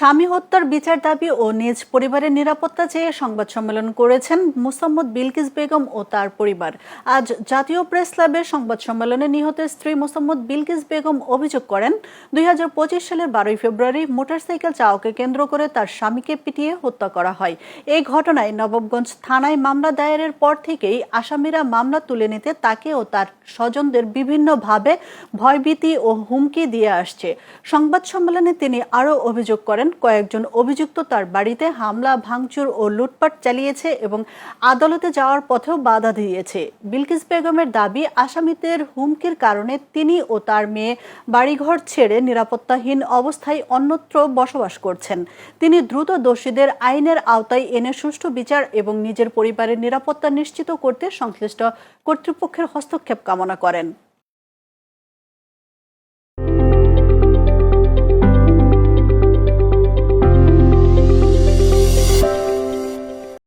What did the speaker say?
স্বামী হত্যার বিচার দাবি ও নিজ পরিবারের নিরাপত্তা চেয়ে সংবাদ সম্মেলন করেছেন মোসাম্মদ বিলকিস বেগম ও তার পরিবার। আজ জাতীয় প্রেস ক্লাবে সংবাদ সম্মেলনে নিহতের স্ত্রী মোসাম্মদ বিলকিস বেগম অভিযোগ করেন 2025 সালের 12 ফেব্রুয়ারি মোটরসাইকেল চাওয়াকে কেন্দ্র করে তার স্বামীকে পিটিয়ে হত্যা করা হয়। এই ঘটনায় নবাবগঞ্জ থানায় মামলা দায়েরের পর থেকেই আসামিরা মামলা তুলে নিতে তাকে ও তার স্বজনদের বিভিন্নভাবে ভয়ভীতি ও হুমকি দিয়ে আসছে। সংবাদ সম্মেলনে তিনি আরও অভিযোগ করেন কয়েকজন অভিযুক্ত তার বাড়িতে হামলা, ভাঙচুর ও লুটপাট চালিয়েছে এবং আদালতে যাওয়ার পথেও বাধা দিয়েছে। বিলকিস বেগমের দাবি, আসামিদের হুমকির কারণে তিনি ও তার মেয়ে বাড়িঘর ছেড়ে নিরাপত্তাহীন অবস্থায় অন্যত্র বসবাস করছেন। তিনি দ্রুত দোষীদের আইনের আওতায় এনে সুষ্ঠু বিচার এবং নিজের পরিবারের নিরাপত্তা নিশ্চিত করতে সংশ্লিষ্ট কর্তৃপক্ষের হস্তক্ষেপ কামনা করেন।